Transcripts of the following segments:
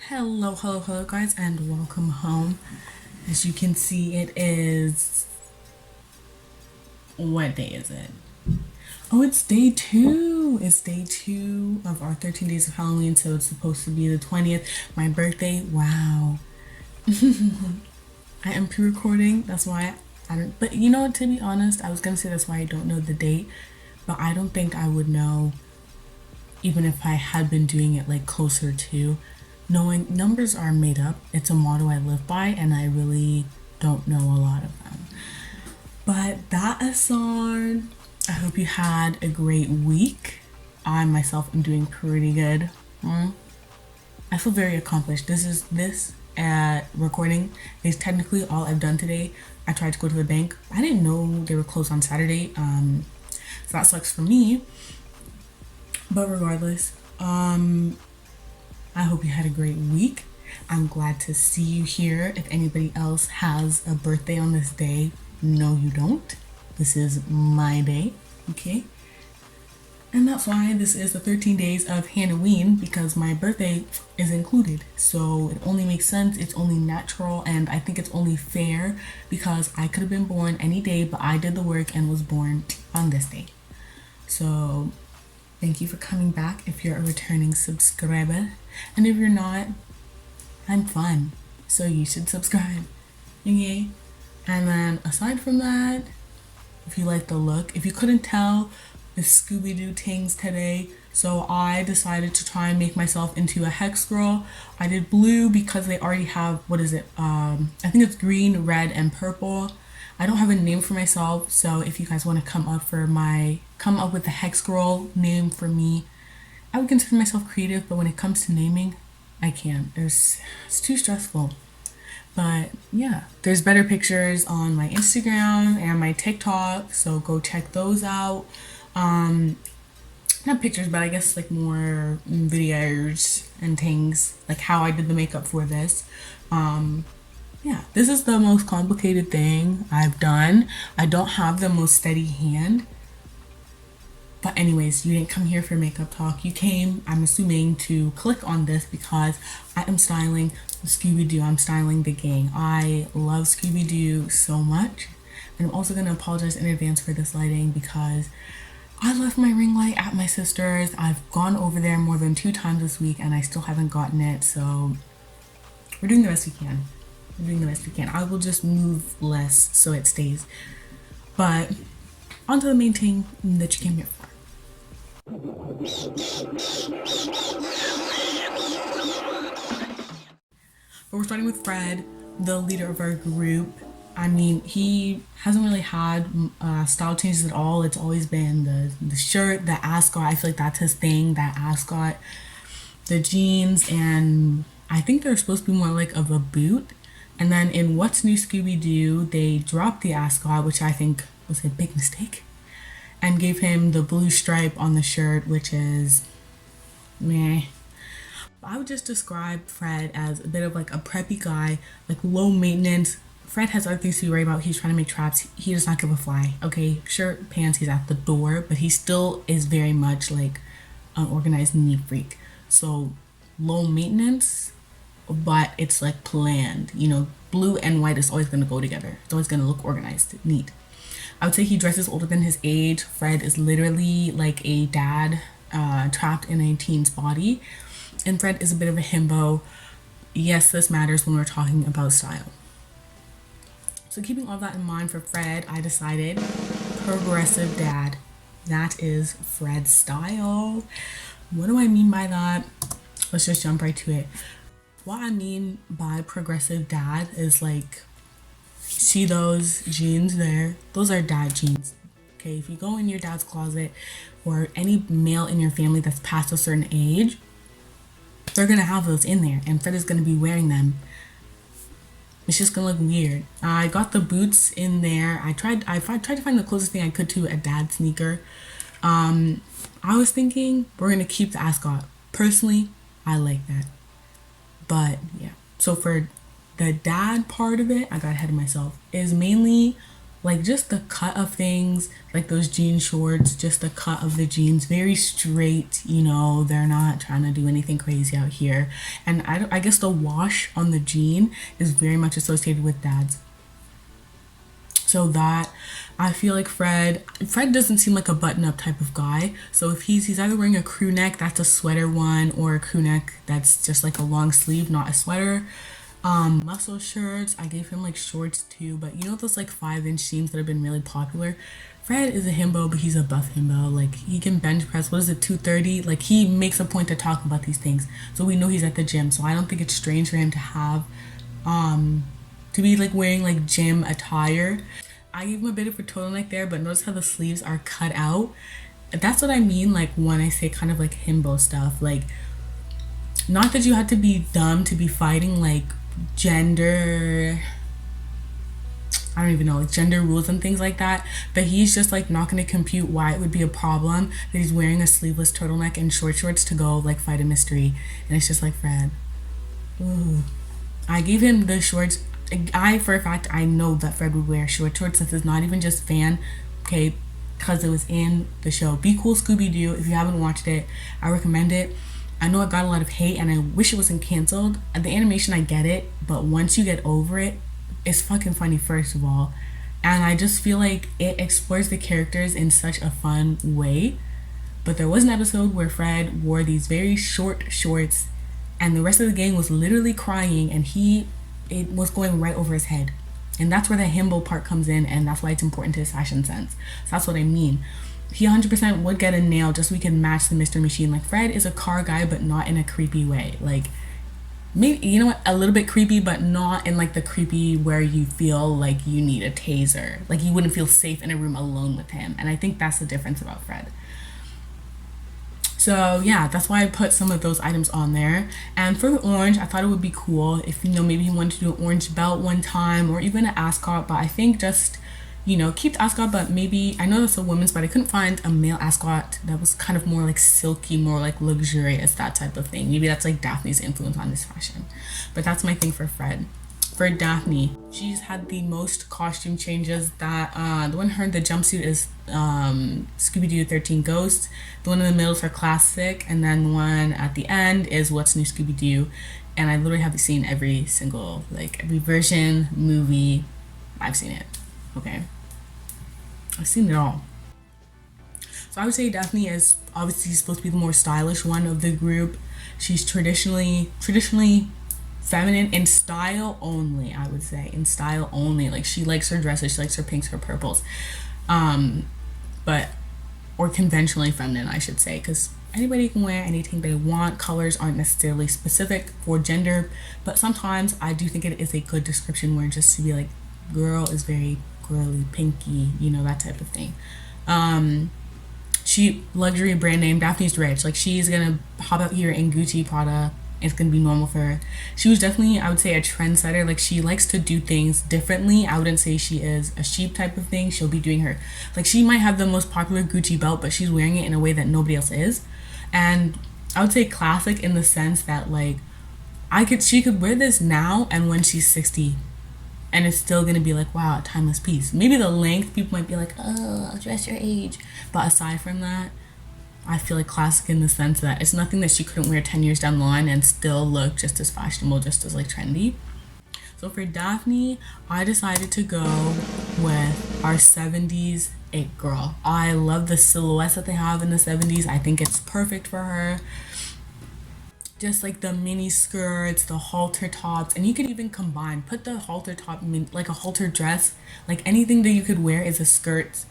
Hello guys, and welcome home. As you can see, it is, what day is it? Oh, it's day two. It's day two of our 13 days of Halloween, so it's supposed to be the 20th, my birthday. Wow. I am pre-recording, that's why I don't, but you know what, to be honest, I was gonna say that's why I don't know the date, but I don't think I would know even if I had been doing it like closer to. Knowing numbers are made up, it's a motto I live by, and I really don't know a lot of them. But that aside, I hope you had a great week. I myself am doing pretty good. I feel very accomplished. This recording is technically all I've done today. I tried to go to the bank. I didn't know they were closed on Saturday. So that sucks for me. But regardless, I hope you had a great week. I'm glad to see you here. If anybody else has a birthday on this day, no, you don't. This is my day, okay? And that's why this is the 13 days of Halloween, because my birthday is included. So it only makes sense, it's only natural, and I think it's only fair because I could have been born any day, but I did the work and was born on this day. So thank you for coming back if you're a returning subscriber. And if you're not, I'm fun. So you should subscribe. Okay? And then aside from that, if you like the look, if you couldn't tell, the Scooby Doo things today. So I decided to try and make myself into a hex girl. I did blue because they already have, what is it? I think it's green, red, and purple. I don't have a name for myself, so if you guys want to come up with a hex girl name for me, I would consider myself creative, but when it comes to naming, I can't. It's too stressful. But yeah, there's better pictures on my Instagram and my TikTok, so go check those out. Not pictures, but I guess like more videos and things, like how I did the makeup for this. Yeah, this is the most complicated thing I've done. I don't have the most steady hand. But anyways, you didn't come here for makeup talk. You came, I'm assuming, to click on this because I am styling Scooby Doo. I'm styling the gang. I love Scooby Doo so much. And I'm also going to apologize in advance for this lighting because I left my ring light at my sister's. I've gone over there more than 2 times this week and I still haven't gotten it. So we're doing the best we can. We're doing the best we can. I will just move less so it stays. But on to the main thing that you came here for. But we're starting with Fred, the leader of our group. I mean, he hasn't really had style changes at all. It's always been the shirt, the ascot. I feel like that's his thing, that ascot, the jeans, and I think they're supposed to be more like of a boot. And then in What's New Scooby Doo, they dropped the ascot, which I think was a big mistake, and gave him the blue stripe on the shirt, which is meh. I would just describe Fred as a bit of like a preppy guy, like low maintenance. Fred has other things to be worried about. He's trying to make traps. He does not give a fly. Okay, shirt, pants, he's at the door, but he still is very much like an organized neat freak. So low maintenance, but it's like planned. You know, blue and white is always gonna go together. It's always gonna look organized, neat. I would say he dresses older than his age. Fred is literally like a dad trapped in a teen's body. And Fred is a bit of a himbo. Yes, this matters when we're talking about style. So keeping all that in mind for Fred, I decided progressive dad. That is Fred's style. What do I mean by that? Let's just jump right to it. What I mean by progressive dad is like, see those jeans there? Those are dad jeans. Okay, if you go in your dad's closet or any male in your family that's past a certain age, they're gonna have those in there and Fred is gonna be wearing them. It's just gonna look weird. I got the boots in there. I tried to find the closest thing I could to a dad sneaker. I was thinking we're gonna keep the ascot. Personally, I like that. But yeah. So for the dad part of it, I got ahead of myself, is mainly like just the cut of things, like those jean shorts, just the cut of the jeans, very straight, you know, they're not trying to do anything crazy out here. And I guess the wash on the jean is very much associated with dads. So that I feel like Fred doesn't seem like a button up type of guy. So if he's either wearing a crew neck that's a sweater one, or a crew neck that's just like a long sleeve, not a sweater. Muscle shirts, I gave him like shorts too, but you know those like 5 inch jeans that have been really popular. Fred is a himbo, but he's a buff himbo. Like he can bench press, what is it, 230? Like he makes a point to talk about these things. So we know he's at the gym. So I don't think it's strange for him to have to be like wearing like gym attire. I gave him a bit of a turtleneck there, but notice how the sleeves are cut out. That's what I mean, like when I say kind of like himbo stuff. Like, not that you had to be dumb to be fighting like gender, I don't even know, like gender rules and things like that. But he's just like not gonna compute why it would be a problem that he's wearing a sleeveless turtleneck and short shorts to go like fight a mystery. And it's just like, Fred, ooh. I gave him the shorts. I, for a fact, I know that Fred would wear short shorts. This is not even just fan, okay, because it was in the show. Be Cool Scooby Doo. If you haven't watched it, I recommend it. I know it got a lot of hate and I wish it wasn't canceled. The animation, I get it, but once you get over it, it's fucking funny, first of all. And I just feel like it explores the characters in such a fun way. But there was an episode where Fred wore these very short shorts and the rest of the gang was literally crying, and it was going right over his head. And that's where the himbo part comes in, and that's why it's important to his fashion sense. So that's what I mean. He 100% would get a nail just so we can match the Mr. Machine. Like, Fred is a car guy, but not in a creepy way. Like, maybe, you know what, a little bit creepy, but not in like the creepy where you feel like you need a taser. Like, you wouldn't feel safe in a room alone with him. And I think that's the difference about Fred. So yeah, that's why I put some of those items on there. And for the orange, I thought it would be cool if, you know, maybe he wanted to do an orange belt one time, or even an ascot. But I think just, you know, keep the ascot, but maybe, I know that's a woman's, but I couldn't find a male ascot that was kind of more like silky, more like luxurious, that type of thing. Maybe that's like Daphne's influence on this fashion. But that's my thing for Fred. For Daphne, she's had the most costume changes. That the one her in the jumpsuit is Scooby Doo 13 Ghosts. The one in the middle is her classic, and then one at the end is What's New Scooby Doo. And I literally have seen every single, like every version, movie. I've seen it. Okay, I've seen it all. So I would say Daphne is obviously supposed to be the more stylish one of the group. She's traditionally feminine in style only, I would say. In style only. Like, she likes her dresses, she likes her pinks, her purples. But, or conventionally feminine, I should say, because anybody can wear anything they want. Colors aren't necessarily specific for gender, but sometimes I do think it is a good description where just to be like, girl is very girly, pinky, you know, that type of thing. She, luxury brand name, Daphne's rich. Like, she's gonna hop out here in Gucci, Prada. It's gonna be normal for her. She was definitely, I would say, a trendsetter. Like, she likes to do things differently. I wouldn't say she is a sheep type of thing. She'll be doing her, like, she might have the most popular Gucci belt, but she's wearing it in a way that nobody else is. And I would say classic in the sense that, like, she could wear this now and when she's 60, and it's still gonna be like, wow, a timeless piece. Maybe the length, people might be like, oh, I'll dress your age. But aside from that, I feel like classic in the sense that it's nothing that she couldn't wear 10 years down the line and still look just as fashionable, just as like trendy. So for Daphne, I decided to go with our 70s it girl. I love the silhouettes that they have in the 70s. I think it's perfect for her. Just like the mini skirts, the halter tops, and you could even put the halter top, like a halter dress, like anything that you could wear is a skirt,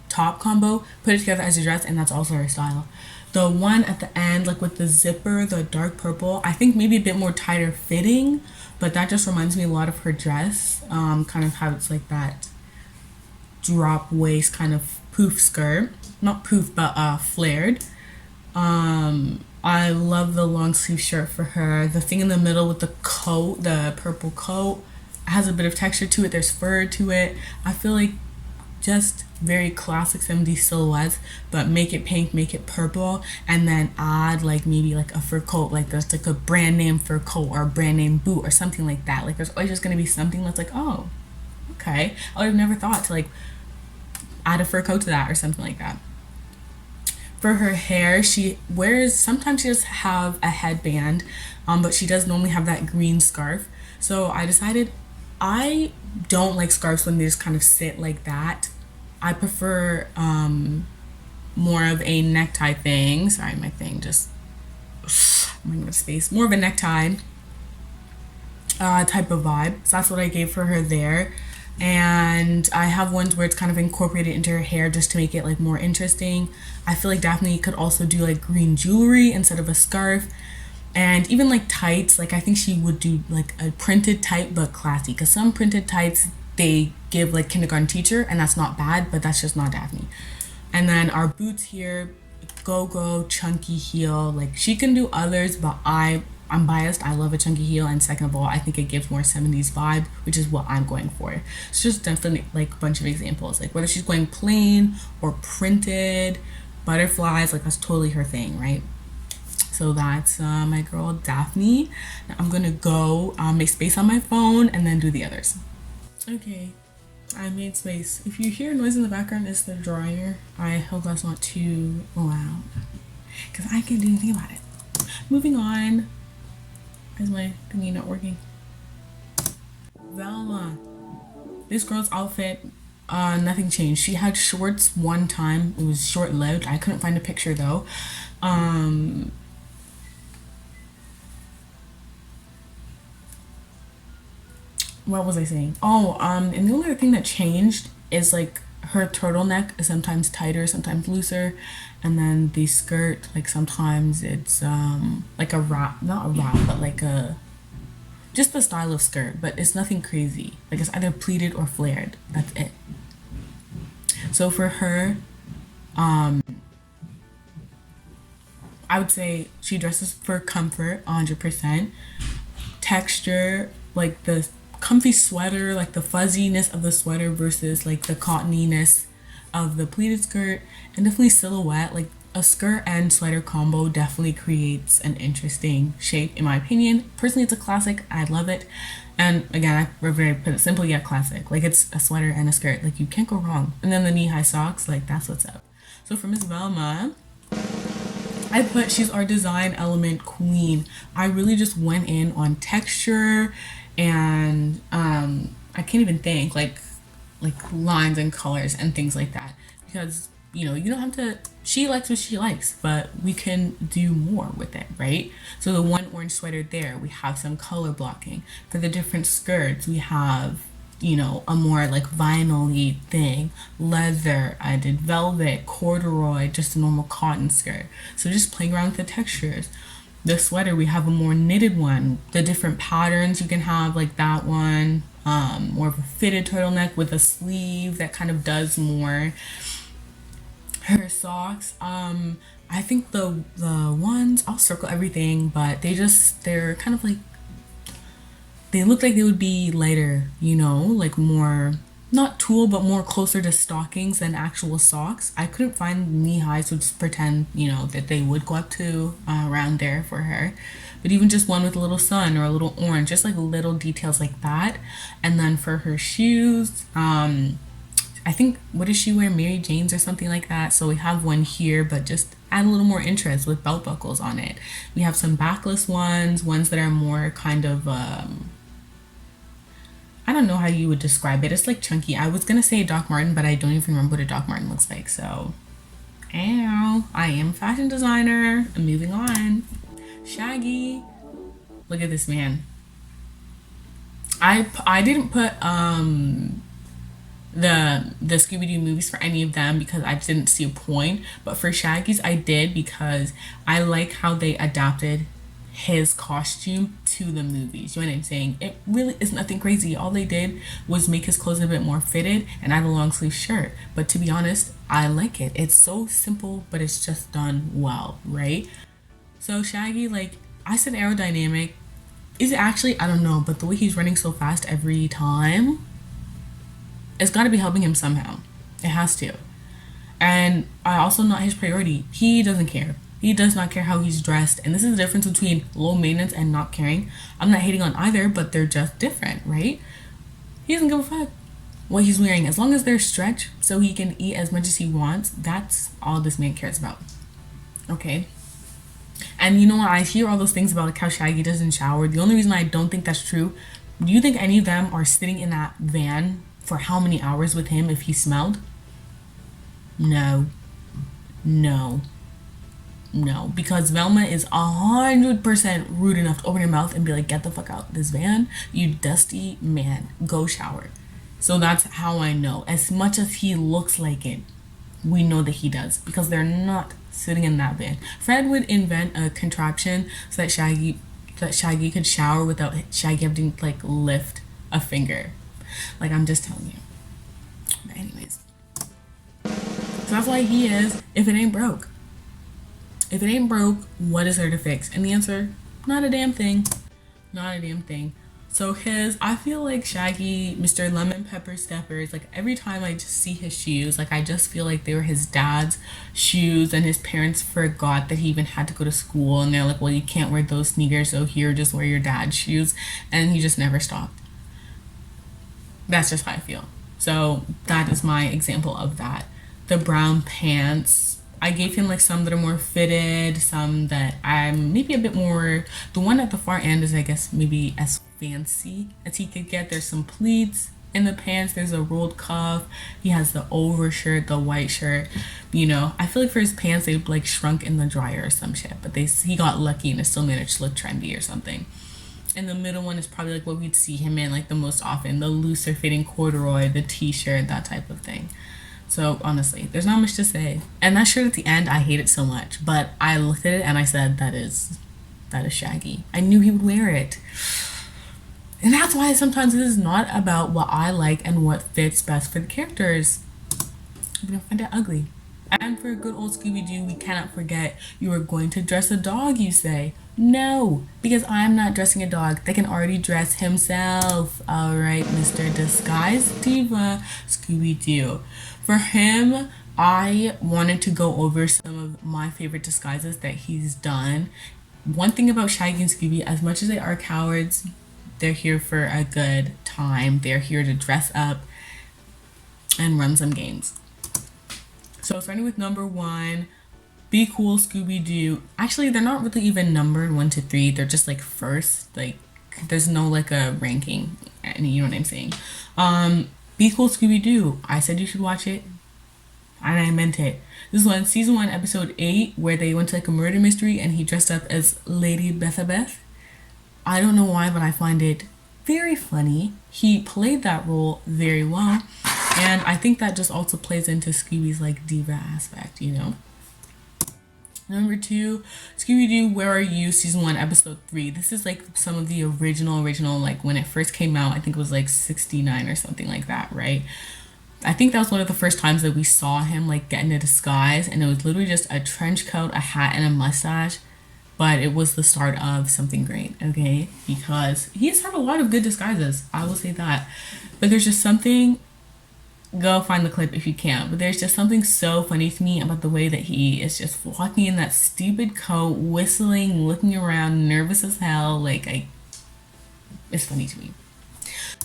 top combo, put it together as a dress, and that's also her style. The one at the end, like with the zipper, the dark purple, I think maybe a bit more tighter fitting, but that just reminds me a lot of her dress, kind of how it's like that drop waist kind of poof skirt, not poof, but flared. I love the long sleeve shirt for her. The thing in the middle with the coat, the purple coat, has a bit of texture to it. There's fur to it. I feel like just very classic 70s silhouettes, but make it pink, make it purple, and then add like maybe like a fur coat, like there's like a brand name fur coat or a brand name boot or something like that. Like, there's always just gonna be something that's like, oh, okay, I would have never thought to like add a fur coat to that or something like that. For her hair, she wears, sometimes she does have a headband, but she does normally have that green scarf. So I decided I don't like scarves when they just kind of sit like that. I prefer more of a necktie thing. Sorry, my thing just running out of space. More of a necktie type of vibe. So that's what I gave for her there. And I have ones where it's kind of incorporated into her hair just to make it like more interesting. I feel like Daphne could also do like green jewelry instead of a scarf. And even like tights, like I think she would do like a printed tight but classy. Because some printed tights they give like kindergarten teacher, and that's not bad, but that's just not Daphne. And then our boots here, go chunky heel. Like she can do others, but I'm biased. I love a chunky heel, and second of all, I think it gives more 70s vibe, which is what I'm going for. It's just definitely like a bunch of examples, like whether she's going plain or printed, butterflies, like that's totally her thing, right? So that's my girl Daphne. Now I'm gonna go make space on my phone and then do the others. Okay, I made space. If you hear noise in the background, it's the dryer. I hope that's not too loud because I can't do anything about it. Moving on. Is my thingy not working? Velma. This girl's outfit, nothing changed. She had shorts one time. It was short lived. I couldn't find a picture though. What was I saying? Oh, and the only other thing that changed is like her turtleneck is sometimes tighter, sometimes looser, and then the skirt, like sometimes it's like a wrap, not a wrap, but like a just the style of skirt, but it's nothing crazy. Like it's either pleated or flared. That's it. So for her, I would say she dresses for comfort, 100%. Texture, like the comfy sweater, like the fuzziness of the sweater versus like the cottoniness of the pleated skirt, and definitely silhouette. Like a skirt and sweater combo definitely creates an interesting shape, in my opinion. Personally, it's a classic. I love it. And again, I very put it simply, yeah, classic. Like it's a sweater and a skirt. Like you can't go wrong. And then the knee high socks, like that's what's up. So for Miss Velma, I put she's our design element queen. I really just went in on texture and I can't even think like lines and colors and things like that because you know you don't have to. She likes what she likes, but we can do more with it, right? So the one orange sweater there, we have some color blocking. For the different skirts, we have you know, a more like vinyl-y thing. Leather, I did velvet, corduroy, just a normal cotton skirt. So just playing around with the textures. The sweater, we have a more knitted one. The different patterns you can have, like that one. More of a fitted turtleneck with a sleeve that kind of does more. Her socks, I think the ones, I'll circle everything, but they're kind of like they look like they would be lighter, you know, like more not tulle but more closer to stockings than actual socks. I couldn't find knee highs, so just pretend, you know, that they would go up to around there for her. But even just one with a little sun or a little orange, just like little details like that. And then for her shoes, I think, what does she wear? Mary Jane's or something like that. So we have one here, but just add a little more interest with belt buckles on it. We have some backless ones that are more kind of I don't know how you would describe it. It's like chunky. I was gonna say Doc Martin, but I don't even remember what a Doc Martin looks like. So, ow, I am a fashion designer. I'm moving on. Shaggy, look at this man. I didn't put the Scooby Doo movies for any of them because I didn't see a point. But for Shaggy's, I did because I like how they adapted his costume to the movies. You know what I'm saying? It really is nothing crazy. All they did was make his clothes a bit more fitted and add a long sleeve shirt. But to be honest, I like it. It's so simple, but it's just done well, right? So Shaggy, like I said, aerodynamic. Is it actually? I don't know. But the way he's running so fast every time, it's got to be helping him somehow. It has to. And I also not his priority. He doesn't care. He does not care how he's dressed. And this is the difference between low maintenance and not caring. I'm not hating on either, but they're just different, right? He doesn't give a fuck. what he's wearing. As long as they're stretched so he can eat as much as he wants, that's all this man cares about. Okay? And you know what? I hear all those things about like how Shaggy doesn't shower. The only reason I don't think that's true, do you think any of them are sitting in that van for how many hours with him if he smelled? No. No. No. Because Velma is 100% rude enough to open her mouth and be like, get the fuck out this van, you dusty man. Go shower. So that's how I know. As much as he looks like it, we know that he does because they're not sitting in that van. Fred would invent a contraption so that Shaggy could shower without Shaggy having to like lift a finger. Like, I'm just telling you. But anyways, so that's why he is. If it ain't broke, what is there to fix? And the answer, not a damn thing. Not a damn thing. So I feel like Shaggy, Mr. Lemon Pepper Steppers, like every time I just see his shoes, like I just feel like they were his dad's shoes and his parents forgot that he even had to go to school and they're like, well, you can't wear those sneakers, so here, just wear your dad's shoes. And he just never stopped. That's just how I feel. So that is my example of that. The brown pants, I gave him like some that are more fitted, some that I'm maybe a bit more, the one at the far end is I guess maybe as fancy as he could get. There's some pleats in the pants, there's a rolled cuff, he has the overshirt, the white shirt. You know, I feel like for his pants they like shrunk in the dryer or some shit, but he got lucky and it still managed to look trendy or something. And the middle one is probably like what we'd see him in like the most often, the looser fitting corduroy, the t-shirt, that type of thing. So honestly, there's not much to say. And that shirt at the end, I hate it so much. But I looked at it and I said, that is Shaggy. I knew he would wear it. And that's why sometimes it is not about what I like and what fits best for the characters. I'm gonna find it ugly. And for good old Scooby-Doo, we cannot forget, you are going to dress a dog, you say. No, because I'm not dressing a dog that can already dress himself. Alright, Mr. Disguise Diva, Scooby-Doo. For him, I wanted to go over some of my favorite disguises that he's done. One thing about Shaggy and Scooby, as much as they are cowards, they're here for a good time. They're here to dress up and run some games. So starting with number 1, Be Cool Scooby-Doo. Actually, they're not really even numbered 1 to 3. They're just like first. Like, there's no like a ranking. You know what I'm saying? Be Cool Scooby-Doo. I said you should watch it, and I meant it. This was season 1, episode 8, where they went to like a murder mystery and he dressed up as Lady Bethabeth. I don't know why, but I find it very funny. He played that role very well. And I think that just also plays into Scooby's like diva aspect, you know? Number 2, Scooby-Doo, Where Are You? Season 1, episode 3. This is like some of the original, like when it first came out, I think it was like 69 or something like that, right? I think that was one of the first times that we saw him like get in a disguise, and it was literally just a trench coat, a hat, and a mustache. But it was the start of something great, okay? Because he's had a lot of good disguises, I will say that. But there's just something, go find the clip if you can, but there's just something so funny to me about the way that he is just walking in that stupid coat, whistling, looking around, nervous as hell. Like, it's funny to me.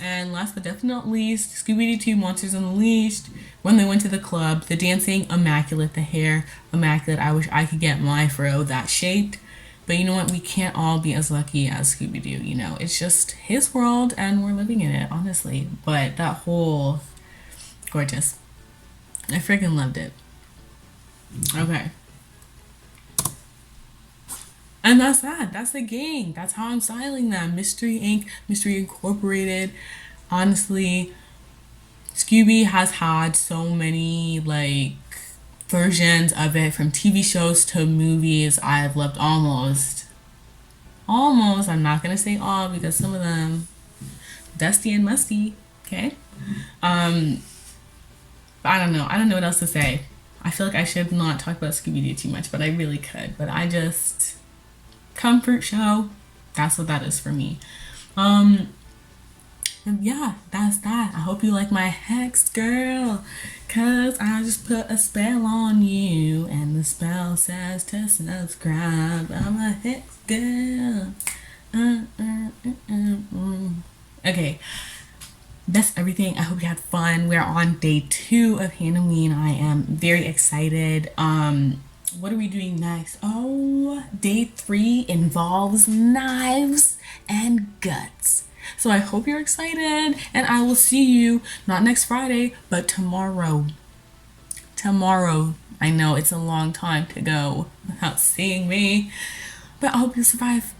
And last but definitely not least, Scooby-Doo 2 Monsters Unleashed. When they went to the club, the dancing, immaculate. The hair, immaculate. I wish I could get my fro that shaped. But you know what? We can't all be as lucky as Scooby-Doo, you know? It's just his world and we're living in it, honestly. But that whole... gorgeous. I freaking loved it. Okay. And that's that. That's the gang. That's how I'm styling them. Mystery Inc., Mystery Incorporated. Honestly, Scooby has had so many, like, versions of it, from TV shows to movies. I've loved almost. I'm not going to say all because some of them, dusty and musty. Okay? I don't know. I don't know what else to say. I feel like I should not talk about Scooby-Doo too much, but I really could. But I just... comfort show. That's what that is for me. And yeah, that's that. I hope you like my hex, girl. Cause I just put a spell on you. And the spell says to subscribe. I'm a hex girl. Okay. that's everything. I hope you had fun. We're on day 2 of Halloween. I am very excited. What are we doing next? Oh, day 3 involves knives and guts. So I hope you're excited, and I will see you not next Friday, but tomorrow. Tomorrow. I know it's a long time to go without seeing me, but I hope you survive.